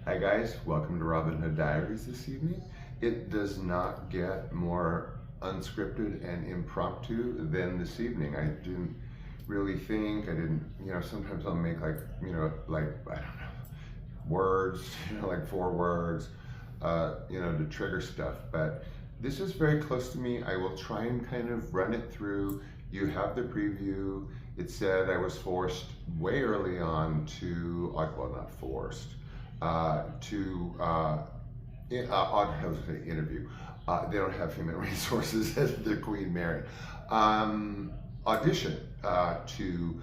Hi guys, welcome to Robin Hood Diaries this evening. It does not get more unscripted and impromptu than this evening. I didn't really think, sometimes I'll make I don't know, words, like 4 words, to trigger stuff. But this is very close to me. I will try and kind of run it through. You have the preview. It said I was forced way early on to, well, not forced, interview. They don't have human resources as the Queen Mary. Audition to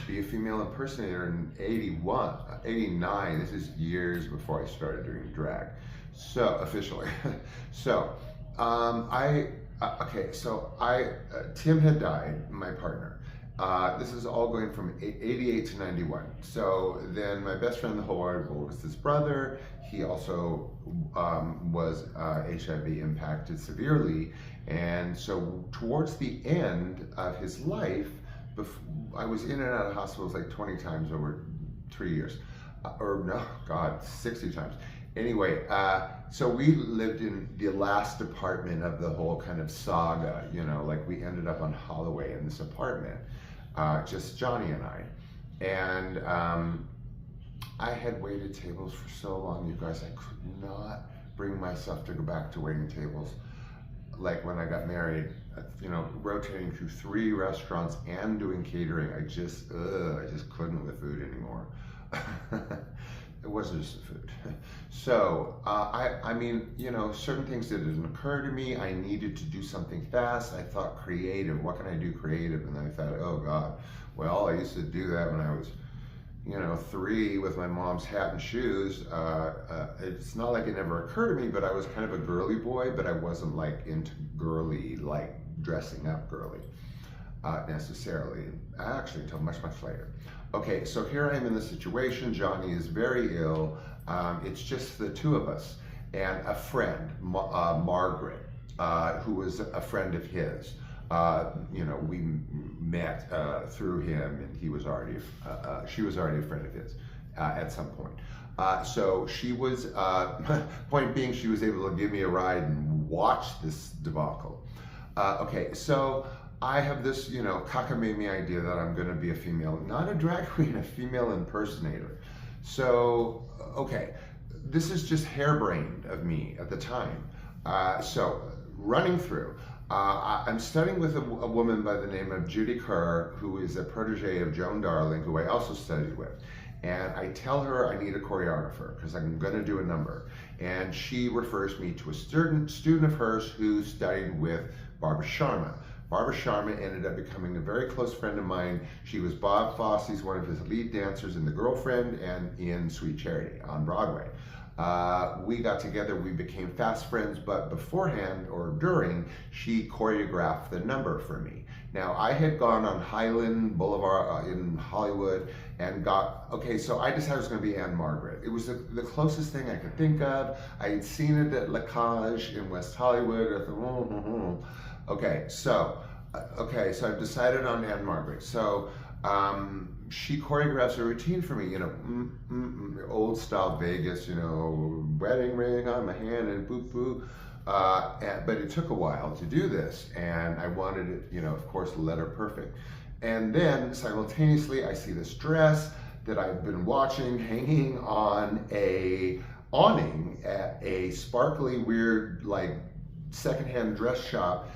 be a female impersonator in 81, 89. This is years before I started doing drag. So officially, Tim had died, my partner. This is all going from 88 to 91. So then my best friend in the whole wide world was his brother. He also was HIV impacted severely. And so towards the end of his life, I was in and out of hospitals like 20 times over 3 years. 60 times. Anyway, so we lived in the last apartment of the whole kind of saga, like we ended up on Holloway in this apartment, just Johnny and I. And I had waited tables for so long, you guys, I could not bring myself to go back to waiting tables. Like when I got married, rotating through 3 restaurants and doing catering, I just couldn't with food anymore. It wasn't just the food. So, certain things that didn't occur to me. I needed to do something fast. I thought creative. What can I do creative? And then I thought, oh God, well, I used to do that when I was, 3 with my mom's hat and shoes. It's not like it never occurred to me, but I was kind of a girly boy, but I wasn't like into girly, like dressing up girly necessarily, actually until much, much later. Okay, so here I am in the situation. Johnny is very ill. It's just the 2 of us and a friend, Margaret, who was a friend of his. We met through him, and she was already a friend of his at some point. So she was, point being, she was able to give me a ride and watch this debacle. Okay, so I have this, cockamamie idea that I'm going to be a female, not a drag queen, a female impersonator. So, okay, this is just harebrained of me at the time. So, running through, I'm studying with a woman by the name of Judy Kerr, who is a protege of Joan Darling, who I also studied with. And I tell her I need a choreographer because I'm going to do a number. And she refers me to a student of hers who studied with Barbara SHARMA. Barbara SHARMA ended up becoming a very close friend of mine. She was Bob Fosse's one of his lead dancers in The Girlfriend and in Sweet Charity on Broadway. We got together, we became fast friends, but beforehand or during, she choreographed the number for me. Now, I had gone on Highland Boulevard in Hollywood and so I decided it was going to be ANN-MARGRET. It was the closest thing I could think of. I had seen it at La Cage in West Hollywood. I thought, Okay, so I've decided on ANN-MARGRET. So she choreographs a routine for me, old style Vegas, wedding ring on my hand and boo. But it took a while to do this, and I wanted it, of course, letter perfect. And then simultaneously, I see this dress that I've been watching hanging on a awning at a sparkly, weird, like secondhand dress shop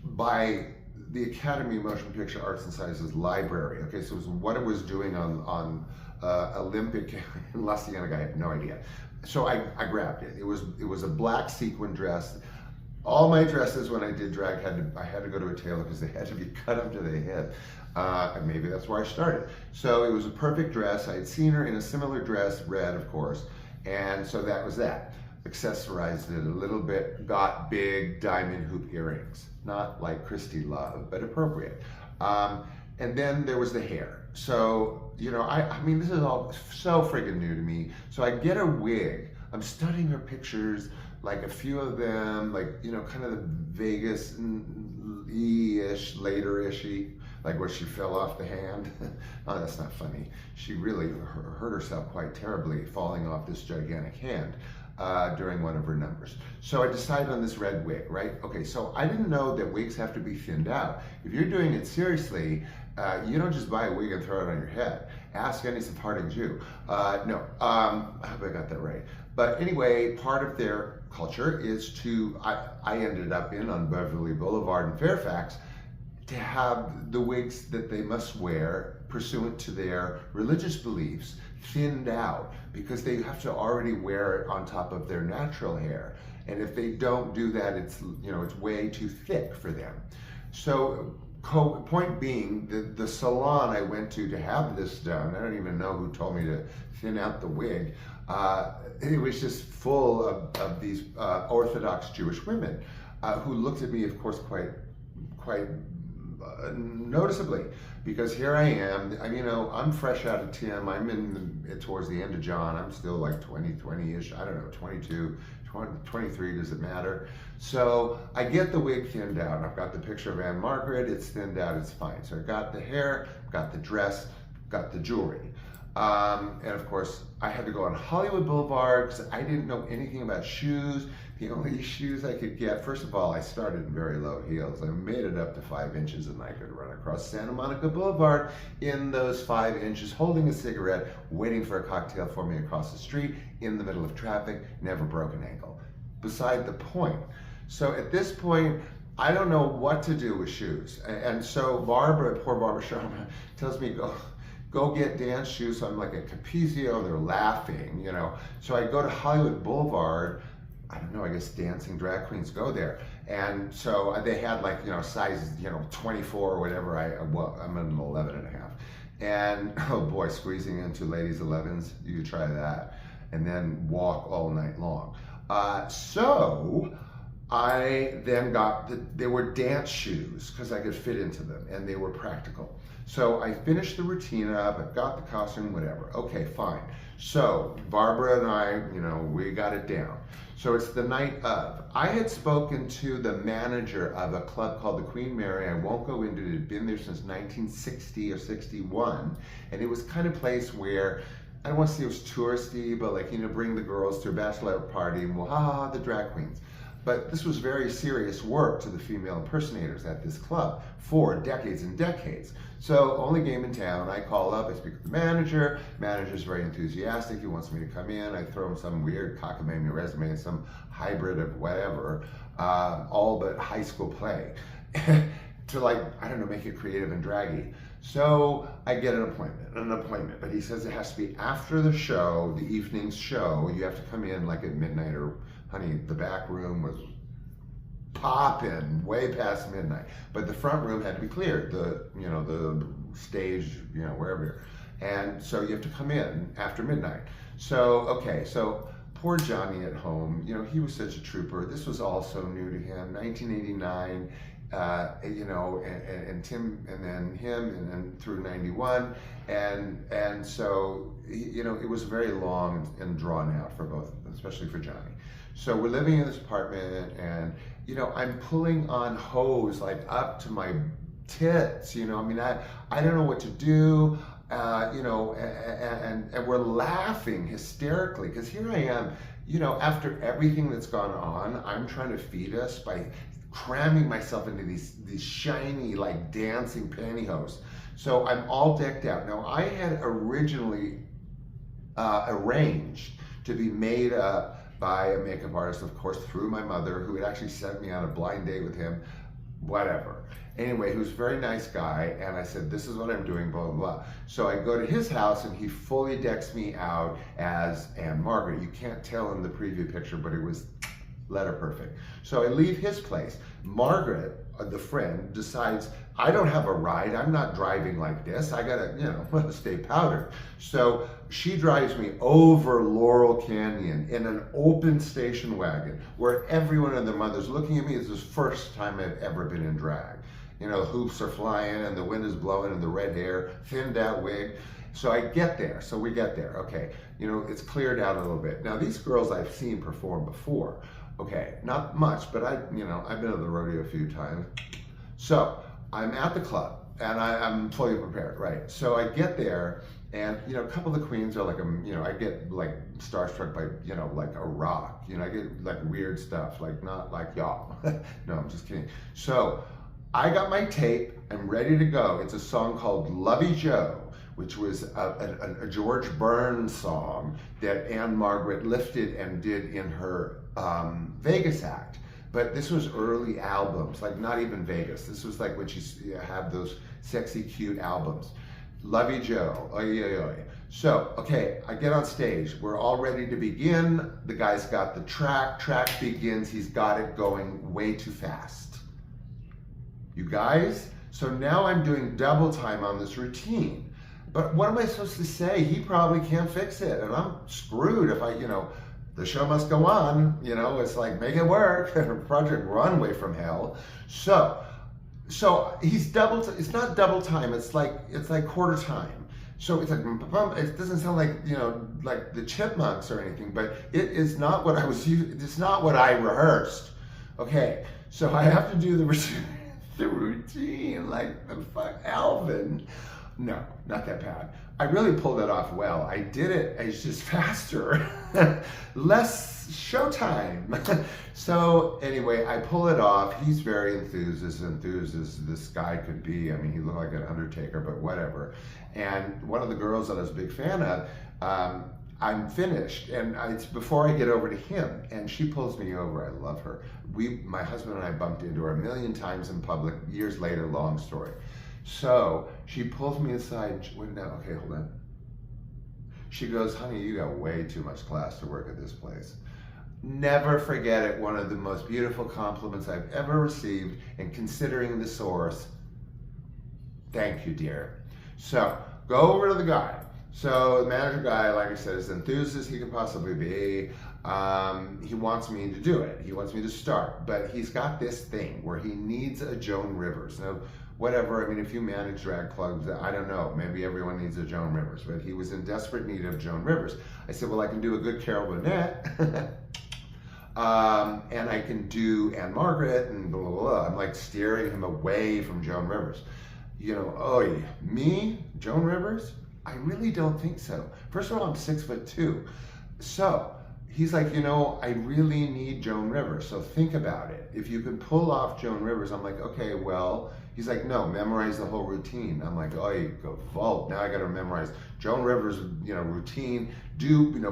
by the Academy of Motion Picture Arts and Sciences library. Okay, so it was what it was doing on Olympic in La Cienega. I have no idea. So I grabbed it. It was a black sequin dress. All my dresses when I did drag I had to go to a tailor because they had to be cut up to the hip. And maybe that's where I started. So it was a perfect dress. I had seen her in a similar dress, red of course, and so that was that. Accessorized it a little bit, got big diamond hoop earrings. Not like Christy Love, but appropriate. And then there was the hair. So, I mean, this is all so friggin' new to me. So I get a wig. I'm studying her pictures, like a few of them, like, kind of the Vegas-ish, later-ishy, like where she fell off the hand. Oh, that's not funny. She really hurt herself quite terribly falling off this gigantic hand during one of her numbers. So I decided on this red wig, right? Okay, so I didn't know that wigs have to be thinned out. If you're doing it seriously, you don't just buy a wig and throw it on your head. Ask any Sephardic Jew. No, I hope I got that right. But anyway, part of their culture is to, I ended up on Beverly Boulevard in Fairfax, to have the wigs that they must wear pursuant to their religious beliefs thinned out, because they have to already wear it on top of their natural hair. And if they don't do that, it's, you know, it's way too thick for them. So point being, the salon I went to have this done, I don't even know who told me to thin out the wig. It was just full of these Orthodox Jewish women who looked at me, of course, quite noticeably, because here I am, you know, I'm fresh out of Tim, I'm towards the end of John, I'm still like 20-ish, I don't know, 22, 23, does it matter? So I get the wig thinned out. I've got the picture of ANN-MARGRET, it's thinned out, it's fine. So I got the hair, got the dress, got the jewelry. And of course, I had to go on Hollywood Boulevard because I didn't know anything about shoes. The only shoes I could get, first of all, I started in very low heels. I made it up to 5 inches and I could run across Santa Monica Boulevard in those 5 inches, holding a cigarette, waiting for a cocktail for me across the street, in the middle of traffic, never broke an ankle. Beside the point. So at this point, I don't know what to do with shoes. And so Barbara, poor Barbara Sharma, tells me, go get dance shoes. So I'm like a Capezio, they're laughing, you know. So I go to Hollywood Boulevard. I don't know, I guess dancing drag queens go there. And so they had like, you know, sizes, you know, 24 or whatever. I'm an 11 and a half. And oh boy, squeezing into ladies' 11s, you could try that. And then walk all night long. So I then got, they were dance shoes because I could fit into them and they were practical. So I finished the routine up, I've got the costume, whatever. Okay, fine. So Barbara and I, you know, we got it down. So it's the night of. I had spoken to the manager of a club called the Queen Mary. I won't go into it. It had been there since 1960 or 61. And it was kind of place where, I don't want to say it was touristy, but like, you know, bring the girls to a bachelorette party and well, the drag queens. But this was very serious work to the female impersonators at this club for decades and decades. So only game in town, I call up, I speak with the manager. Manager's very enthusiastic, he wants me to come in. I throw him some weird cockamamie resume, some hybrid of whatever, all but high school play. To like, I don't know, make it creative and draggy. So I get an appointment, but he says it has to be after the show, the evening's show. You have to come in like at midnight, or honey, the back room was popping way past midnight, but the front room had to be cleared, the stage, you know, wherever. And so you have to come in after midnight. So, okay, so poor Johnny at home, you know, he was such a trooper. This was all so new to him, 1989. You know, and Tim, and then him, and then through 91, and so, you know, it was very long and drawn out for both of them, especially for Johnny. So we're living in this apartment, and you know, I'm pulling on hose like up to my tits. You know, I mean, I don't know what to do. You know, and we're laughing hysterically because here I am. You know, after everything that's gone on, I'm trying to feed us by cramming myself into these shiny, like dancing pantyhose. So I'm all decked out. Now I had originally arranged to be made up by a makeup artist, of course, through my mother, who had actually sent me on a blind date with him, whatever. Anyway, he was a very nice guy, and I said, this is what I'm doing, blah, blah, blah. So I go to his house, and he fully decks me out as ANN-MARGRET. You can't tell in the preview picture, but it was letter perfect. So I leave his place. Margaret, the friend, decides, I don't have a ride. I'm not driving like this. I gotta, you know, stay powdered. So she drives me over Laurel Canyon in an open station wagon where everyone and their mother's looking at me. It's the first time I've ever been in drag. You know, hoops are flying and the wind is blowing and the red hair, thinned out wig. So I get there, so we get there, okay. You know, it's cleared out a little bit. Now these girls I've seen perform before. Okay, not much, but I've been to the rodeo a few times. So I'm at the club, and I'm fully prepared, right? So I get there, and you know, a couple of the queens are like, you know, I get like starstruck by, you know, like a rock. You know, I get like weird stuff, like not like y'all. No, I'm just kidding. So I got my tape. I'm ready to go. It's a song called Lovey Joe, which was a George Burns song that ANN-MARGRET lifted and did in her Vegas act. But this was early albums, like not even Vegas. This was like when she had those sexy, cute albums. Lovey Joe, oy, oy, oy. So, okay, I get on stage. We're all ready to begin. The guy's got the track. Track begins. He's got it going way too fast. You guys? So now I'm doing double time on this routine. But what am I supposed to say? He probably can't fix it. And I'm screwed if I, you know, the show must go on, you know, it's like, make it work, Project Runway from hell. So he's it's not double time, it's like quarter time. So it's like, it doesn't sound like, you know, like the Chipmunks or anything, but it is not what it's not what I rehearsed. Okay, so I have to do the routine, like the fuck, Alvin. No, not that bad. I really pulled it off well. I did it, it's just faster, less showtime. So anyway, I pull it off. He's very enthused as this guy could be. I mean, he looked like an undertaker, but whatever. And one of the girls that I was a big fan of, I'm finished, and it's before I get over to him, and she pulls me over. I love her. My husband and I bumped into her a million times in public, years later, long story. So she pulls me aside. Okay, hold on. She goes, honey, you got way too much class to work at this place. Never forget it. One of the most beautiful compliments I've ever received, and considering the source, thank you, dear. So go over to the guy. So the manager guy, like I said, is enthused as he could possibly be. He wants me to do it. He wants me to start, but he's got this thing where he needs a Joan Rivers. Now, whatever, I mean, if you manage drag clubs, I don't know, maybe everyone needs a Joan Rivers, but he was in desperate need of Joan Rivers. I said, well, I can do a good Carol Burnett, and I can do ANN-MARGRET, and blah, blah, blah. I'm like steering him away from Joan Rivers. You know, oh, me, Joan Rivers? I really don't think so. First of all, I'm 6'2". So he's like, you know, I really need Joan Rivers. So think about it. If you can pull off Joan Rivers, I'm like, okay, well, he's like, no, memorize the whole routine. I'm like, oh, you go vault. Now I got to memorize Joan Rivers, you know, routine,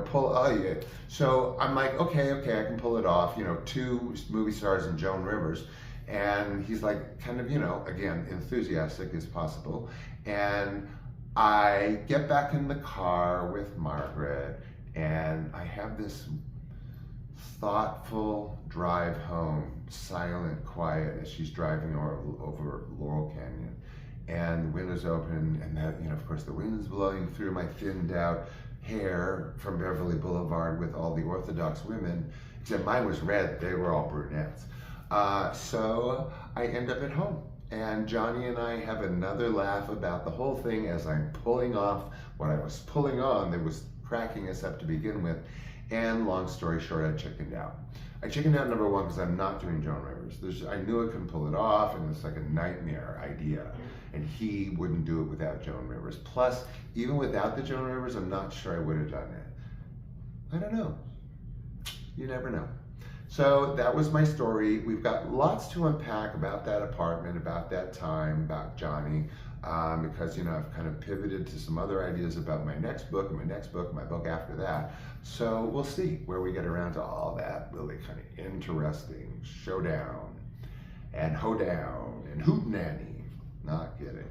pull, oh, yeah. So I'm like, okay, I can pull it off. You know, 2 movie stars and Joan Rivers. And he's like, kind of, you know, again, enthusiastic as possible. And I get back in the car with Margaret, and I have this thoughtful drive home, silent, quiet, as she's driving over Laurel Canyon. And the window's open, and that, you know, of course, the wind's blowing through my thinned out hair from Beverly Boulevard with all the Orthodox women, except mine was red, they were all brunettes. So I end up at home. And Johnny and I have another laugh about the whole thing as I'm pulling off what I was pulling on that was cracking us up to begin with. And long story short, I chickened out. I chickened out, number one, because I'm not doing Joan Rivers. I knew I couldn't pull it off, and it's like a nightmare idea. And he wouldn't do it without Joan Rivers. Plus, even without the Joan Rivers, I'm not sure I would have done it. I don't know. You never know. So that was my story. We've got lots to unpack about that apartment, about that time, about Johnny, because, you know, I've kind of pivoted to some other ideas about my next book, and my book after that. So we'll see where we get around to all that really kind of interesting showdown and hoedown and hootenanny. Not kidding.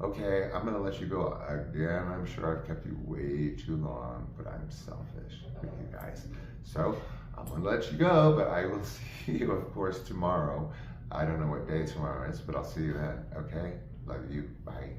Okay, I'm gonna let you go again. I'm sure I've kept you way too long, but I'm selfish with you guys. So I'm gonna let you go, but I will see you, of course, tomorrow. I don't know what day tomorrow is, but I'll see you then, okay? Love you, bye.